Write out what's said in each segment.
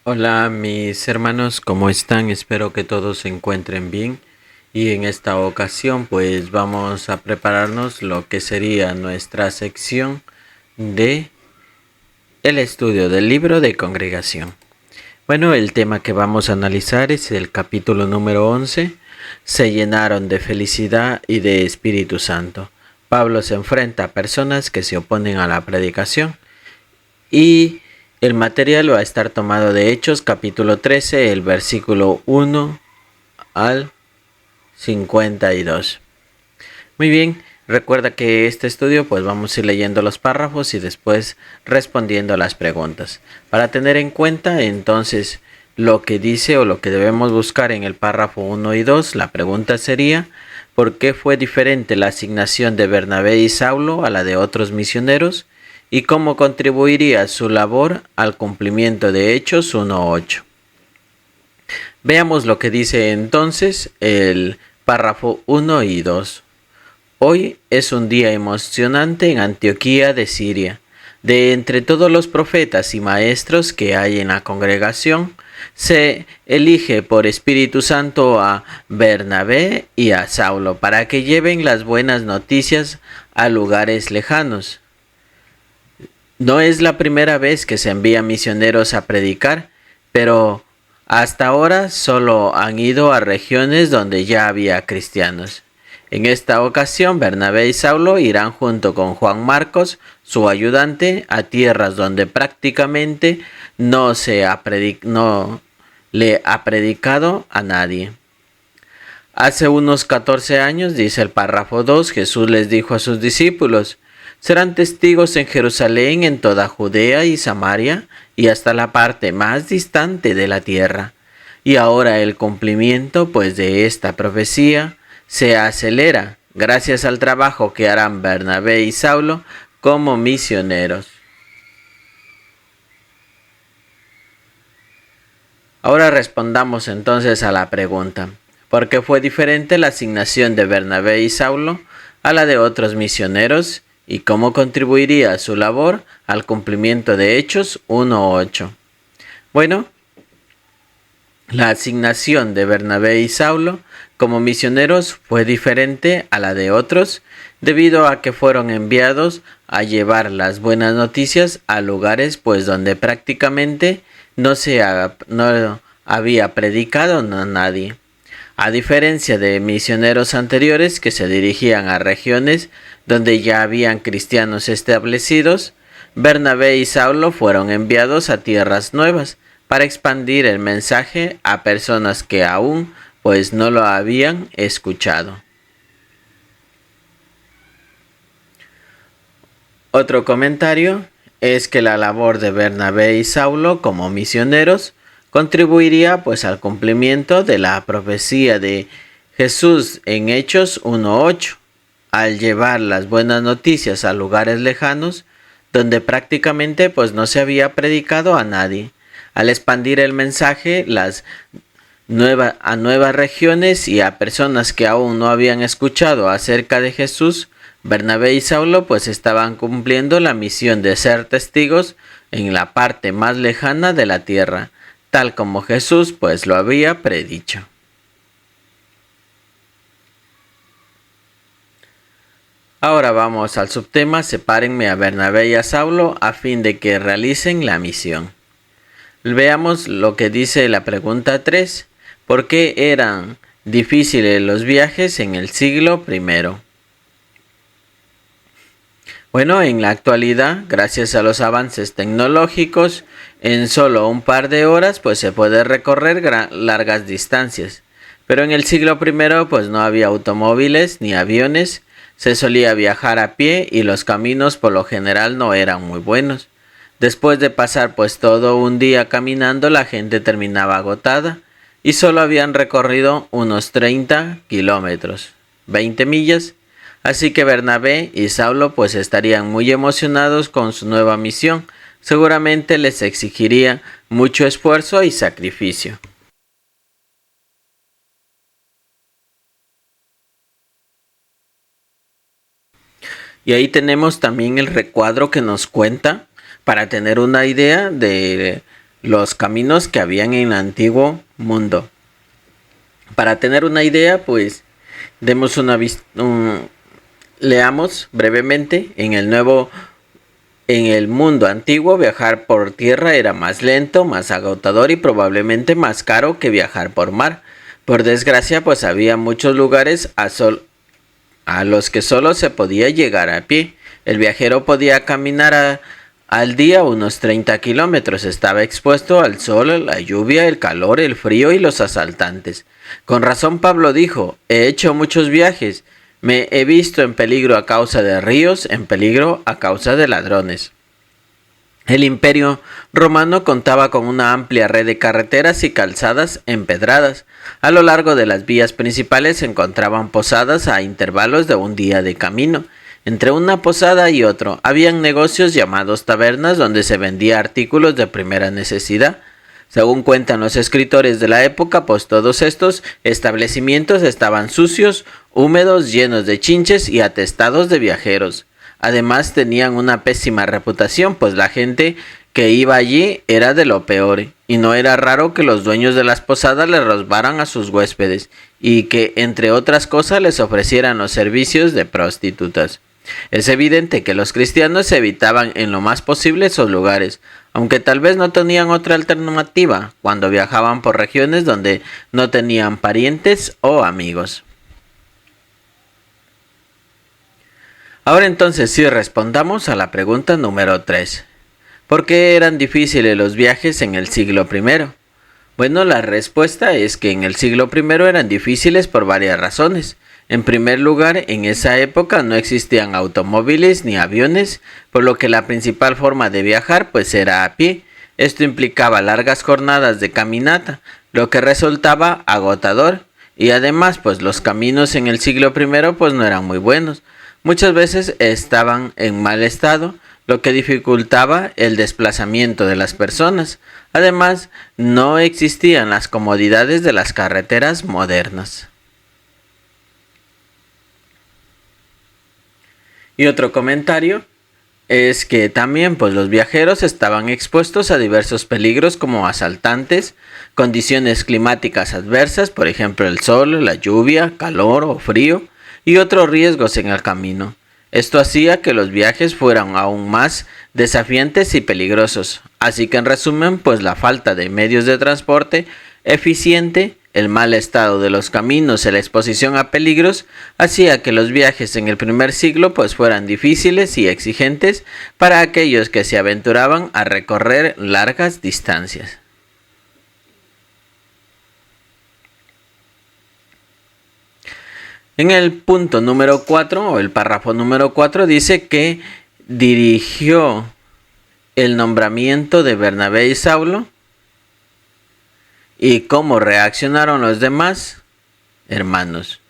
Hola mis hermanos, ¿cómo están? Espero que todos se encuentren bien y en esta ocasión pues vamos a prepararnos lo que sería nuestra sección de el estudio del libro de congregación. Bueno, el tema que vamos a analizar es el capítulo número 11. Se llenaron de felicidad y de Espíritu Santo. Pablo se enfrenta a personas que se oponen a la predicación. Y el material va a estar tomado de Hechos capítulo 13, el versículo 1 al 52. Muy bien, recuerda que este estudio pues vamos a ir leyendo los párrafos y después respondiendo a las preguntas. Para tener en cuenta entonces lo que dice o lo que debemos buscar en el párrafo 1 y 2, la pregunta sería: ¿por qué fue diferente la asignación de Bernabé y Saulo a la de otros misioneros? ¿Y cómo contribuiría su labor al cumplimiento de Hechos 1:8? Veamos lo que dice entonces el párrafo 1 y 2. Hoy es un día emocionante en Antioquía de Siria. De entre todos los profetas y maestros que hay en la congregación, se elige por Espíritu Santo a Bernabé y a Saulo para que lleven las buenas noticias a lugares lejanos. No es la primera vez que se envían misioneros a predicar, pero hasta ahora solo han ido a regiones donde ya había cristianos. En esta ocasión, Bernabé y Saulo irán junto con Juan Marcos, su ayudante, a tierras donde prácticamente no le ha predicado a nadie. Hace unos 14 años, dice el párrafo 2, Jesús les dijo a sus discípulos: serán testigos en Jerusalén, en toda Judea y Samaria, y hasta la parte más distante de la tierra. Y ahora el cumplimiento, pues, de esta profecía se acelera gracias al trabajo que harán Bernabé y Saulo como misioneros. Ahora respondamos entonces a la pregunta: ¿por qué fue diferente la asignación de Bernabé y Saulo a la de otros misioneros? ¿Y cómo contribuiría su labor al cumplimiento de Hechos 1:8? Bueno, la asignación de Bernabé y Saulo como misioneros fue diferente a la de otros debido a que fueron enviados a llevar las buenas noticias a lugares pues donde prácticamente no había predicado a nadie. A diferencia de misioneros anteriores que se dirigían a regiones donde ya habían cristianos establecidos, Bernabé y Saulo fueron enviados a tierras nuevas para expandir el mensaje a personas que aún pues no lo habían escuchado. Otro comentario es que la labor de Bernabé y Saulo como misioneros contribuiría pues al cumplimiento de la profecía de Jesús en Hechos 1:8, al llevar las buenas noticias a lugares lejanos donde prácticamente pues no se había predicado a nadie, al expandir el mensaje a nuevas regiones y a personas que aún no habían escuchado acerca de Jesús. Bernabé y Saulo pues estaban cumpliendo la misión de ser testigos en la parte más lejana de la tierra, tal como Jesús pues lo había predicho. Ahora vamos al subtema: sepárenme a Bernabé y a Saulo a fin de que realicen la misión. Veamos lo que dice la pregunta 3. ¿Por qué eran difíciles los viajes en el siglo I? Bueno, en la actualidad, gracias a los avances tecnológicos, en solo un par de horas pues se puede recorrer largas distancias. Pero en el siglo I pues no había automóviles ni aviones, se solía viajar a pie y los caminos por lo general no eran muy buenos. Después de pasar pues todo un día caminando, la gente terminaba agotada y solo habían recorrido unos 30 kilómetros, 20 millas. Así que Bernabé y Saulo pues estarían muy emocionados con su nueva misión. Seguramente les exigiría mucho esfuerzo y sacrificio. Y ahí tenemos también el recuadro que nos cuenta para tener una idea de los caminos que habían en el antiguo mundo. Para tener una idea, pues demos leamos brevemente. En el mundo antiguo, viajar por tierra era más lento, más agotador y probablemente más caro que viajar por mar. Por desgracia, pues había muchos lugares a los que solo se podía llegar a pie. El viajero podía caminar al día unos 30 kilómetros. Estaba expuesto al sol, la lluvia, el calor, el frío y los asaltantes. Con razón Pablo dijo: he hecho muchos viajes. Me he visto en peligro a causa de ríos, en peligro a causa de ladrones. El Imperio Romano contaba con una amplia red de carreteras y calzadas empedradas. A lo largo de las vías principales se encontraban posadas a intervalos de un día de camino. Entre una posada y otro habían negocios llamados tabernas donde se vendía artículos de primera necesidad. Según cuentan los escritores de la época, pues todos estos establecimientos estaban sucios, húmedos, llenos de chinches y atestados de viajeros. Además tenían una pésima reputación, pues la gente que iba allí era de lo peor, y no era raro que los dueños de las posadas les robaran a sus huéspedes, y que entre otras cosas les ofrecieran los servicios de prostitutas. Es evidente que los cristianos evitaban en lo más posible esos lugares, aunque tal vez no tenían otra alternativa cuando viajaban por regiones donde no tenían parientes o amigos. Ahora entonces sí respondamos a la pregunta número 3. ¿Por qué eran difíciles los viajes en el siglo I? Bueno, la respuesta es que en el siglo I eran difíciles por varias razones. En primer lugar, en esa época no existían automóviles ni aviones, por lo que la principal forma de viajar pues era a pie. Esto implicaba largas jornadas de caminata, lo que resultaba agotador, y además pues los caminos en el siglo I pues no eran muy buenos. Muchas veces estaban en mal estado, lo que dificultaba el desplazamiento de las personas. Además, no existían las comodidades de las carreteras modernas. Y otro comentario es que también pues los viajeros estaban expuestos a diversos peligros como asaltantes, condiciones climáticas adversas, por ejemplo el sol, la lluvia, calor o frío, y otros riesgos en el camino. Esto hacía que los viajes fueran aún más desafiantes y peligrosos. Así que en resumen, pues la falta de medios de transporte eficiente, el mal estado de los caminos y la exposición a peligros hacía que los viajes en el primer siglo pues fueran difíciles y exigentes para aquellos que se aventuraban a recorrer largas distancias. En el punto número 4 o el párrafo número 4 dice que dirigió el nombramiento de Bernabé y Saulo y cómo reaccionaron los demás hermanos.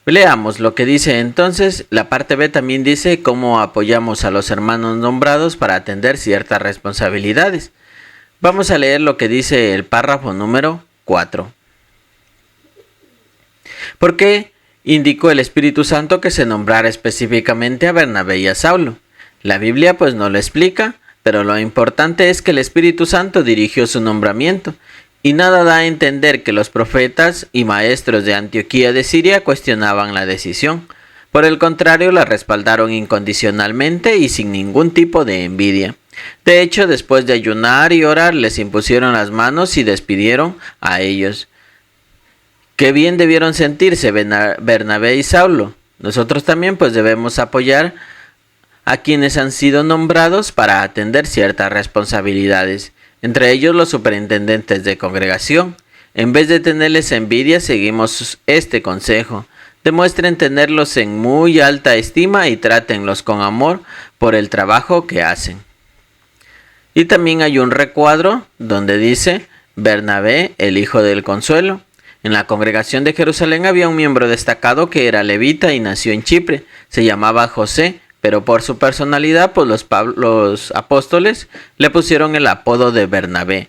Leamos lo que dice entonces. La parte B también dice cómo apoyamos a los hermanos nombrados para atender ciertas responsabilidades. Vamos a leer lo que dice el párrafo número 4. ¿Por qué indicó el Espíritu Santo que se nombrara específicamente a Bernabé y a Saulo? La Biblia pues no lo explica, pero lo importante es que el Espíritu Santo dirigió su nombramiento, y nada da a entender que los profetas y maestros de Antioquía de Siria cuestionaban la decisión. Por el contrario, la respaldaron incondicionalmente y sin ningún tipo de envidia. De hecho, después de ayunar y orar, les impusieron las manos y despidieron a ellos. Qué bien debieron sentirse Bernabé y Saulo. Nosotros también pues debemos apoyar a quienes han sido nombrados para atender ciertas responsabilidades, entre ellos los superintendentes de congregación. En vez de tenerles envidia, seguimos este consejo. Demuestren tenerlos en muy alta estima y trátenlos con amor por el trabajo que hacen. Y también hay un recuadro donde dice Bernabé, el hijo del consuelo. En la congregación de Jerusalén había un miembro destacado que era levita y nació en Chipre. Se llamaba José, pero por su personalidad pues los apóstoles le pusieron el apodo de Bernabé,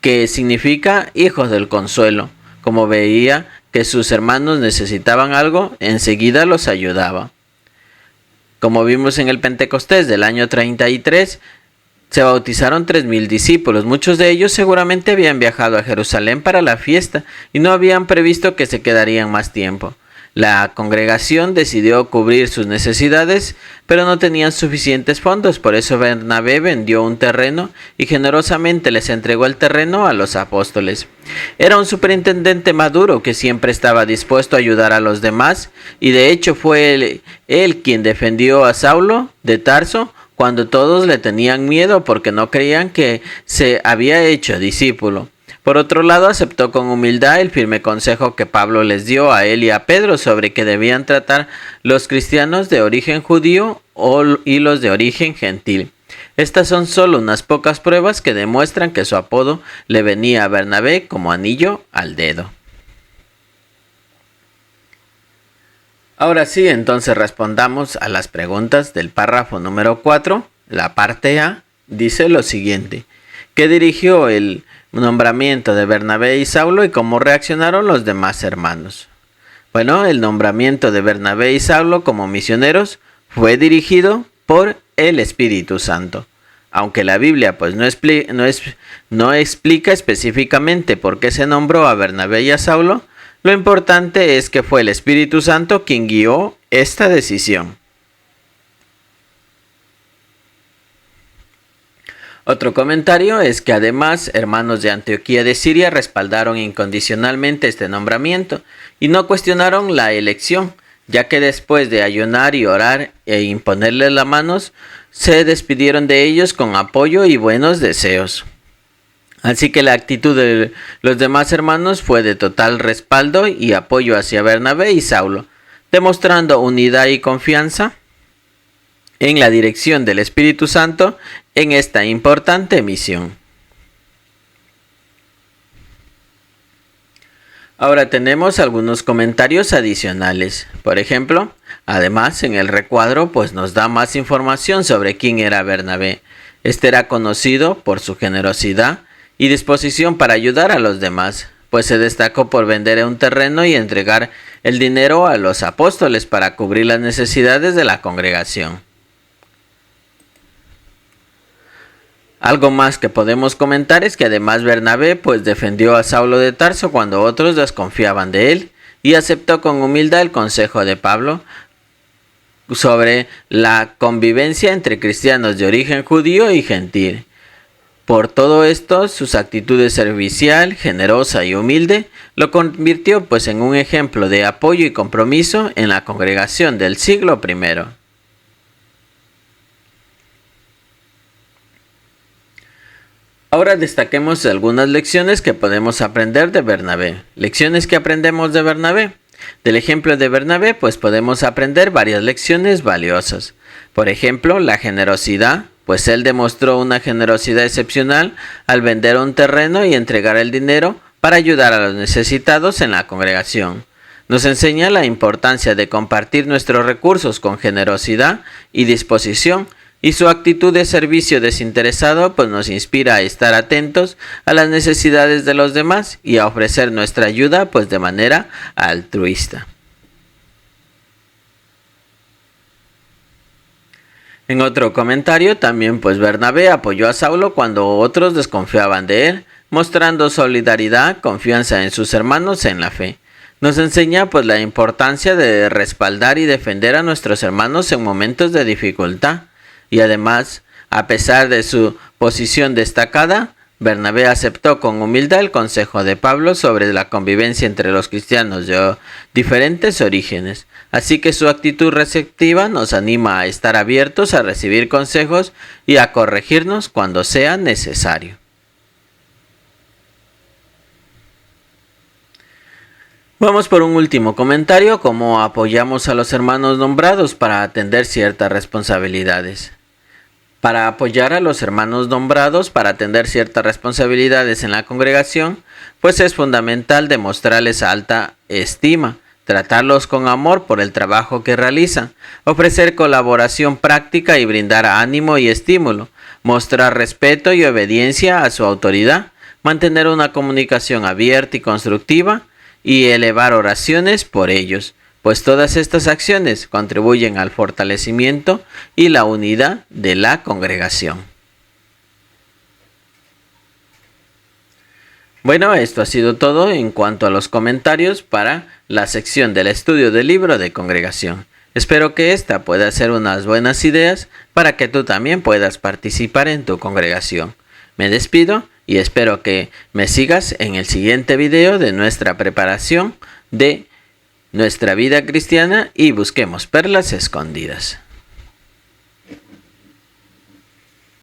que significa hijo del consuelo. Como veía que sus hermanos necesitaban algo, enseguida los ayudaba. Como vimos en el Pentecostés del año 33, Se bautizaron 3.000 discípulos, muchos de ellos seguramente habían viajado a Jerusalén para la fiesta y no habían previsto que se quedarían más tiempo. La congregación decidió cubrir sus necesidades, pero no tenían suficientes fondos, por eso Bernabé vendió un terreno y generosamente les entregó el terreno a los apóstoles. Era un superintendente maduro que siempre estaba dispuesto a ayudar a los demás, y de hecho fue él quien defendió a Saulo de Tarso cuando todos le tenían miedo porque no creían que se había hecho discípulo. Por otro lado, aceptó con humildad el firme consejo que Pablo les dio a él y a Pedro sobre que debían tratar los cristianos de origen judío y los de origen gentil. Estas son solo unas pocas pruebas que demuestran que su apodo le venía a Bernabé como anillo al dedo. Ahora sí, entonces respondamos a las preguntas del párrafo número 4. La parte A dice lo siguiente: ¿qué dirigió el nombramiento de Bernabé y Saulo y cómo reaccionaron los demás hermanos? Bueno, el nombramiento de Bernabé y Saulo como misioneros fue dirigido por el Espíritu Santo. Aunque la Biblia pues no explica específicamente por qué se nombró a Bernabé y a Saulo, lo importante es que fue el Espíritu Santo quien guió esta decisión. Otro comentario es que además hermanos de Antioquía de Siria respaldaron incondicionalmente este nombramiento y no cuestionaron la elección, ya que después de ayunar y orar e imponerles las manos, se despidieron de ellos con apoyo y buenos deseos. Así que la actitud de los demás hermanos fue de total respaldo y apoyo hacia Bernabé y Saulo, demostrando unidad y confianza en la dirección del Espíritu Santo en esta importante misión. Ahora tenemos algunos comentarios adicionales. Por ejemplo, además en el recuadro pues nos da más información sobre quién era Bernabé. Este era conocido por su generosidad y disposición para ayudar a los demás, pues se destacó por vender un terreno y entregar el dinero a los apóstoles para cubrir las necesidades de la congregación. Algo más que podemos comentar es que además Bernabé pues defendió a Saulo de Tarso cuando otros desconfiaban de él y aceptó con humildad el consejo de Pablo sobre la convivencia entre cristianos de origen judío y gentil. Por todo esto, sus actitudes servicial, generosa y humilde lo convirtió pues en un ejemplo de apoyo y compromiso en la congregación del siglo I. Ahora destaquemos algunas lecciones que podemos aprender de Bernabé. Lecciones que aprendemos de Bernabé. Del ejemplo de Bernabé, pues podemos aprender varias lecciones valiosas. Por ejemplo, la generosidad, pues él demostró una generosidad excepcional al vender un terreno y entregar el dinero para ayudar a los necesitados en la congregación. Nos enseña la importancia de compartir nuestros recursos con generosidad y disposición, y su actitud de servicio desinteresado pues nos inspira a estar atentos a las necesidades de los demás y a ofrecer nuestra ayuda pues de manera altruista. En otro comentario también pues Bernabé apoyó a Saulo cuando otros desconfiaban de él, mostrando solidaridad, confianza en sus hermanos en la fe. Nos enseña pues la importancia de respaldar y defender a nuestros hermanos en momentos de dificultad. Y además, a pesar de su posición destacada, Bernabé aceptó con humildad el consejo de Pablo sobre la convivencia entre los cristianos de diferentes orígenes. Así que su actitud receptiva nos anima a estar abiertos a recibir consejos y a corregirnos cuando sea necesario. Vamos por un último comentario: cómo apoyamos a los hermanos nombrados para atender ciertas responsabilidades. Para apoyar a los hermanos nombrados para atender ciertas responsabilidades en la congregación, pues es fundamental demostrarles alta estima, tratarlos con amor por el trabajo que realizan, ofrecer colaboración práctica y brindar ánimo y estímulo, mostrar respeto y obediencia a su autoridad, mantener una comunicación abierta y constructiva y elevar oraciones por ellos, pues todas estas acciones contribuyen al fortalecimiento y la unidad de la congregación. Bueno, esto ha sido todo en cuanto a los comentarios para la sección del estudio del libro de congregación. Espero que esta pueda ser unas buenas ideas para que tú también puedas participar en tu congregación. Me despido y espero que me sigas en el siguiente video de nuestra preparación de nuestra vida cristiana y busquemos perlas escondidas.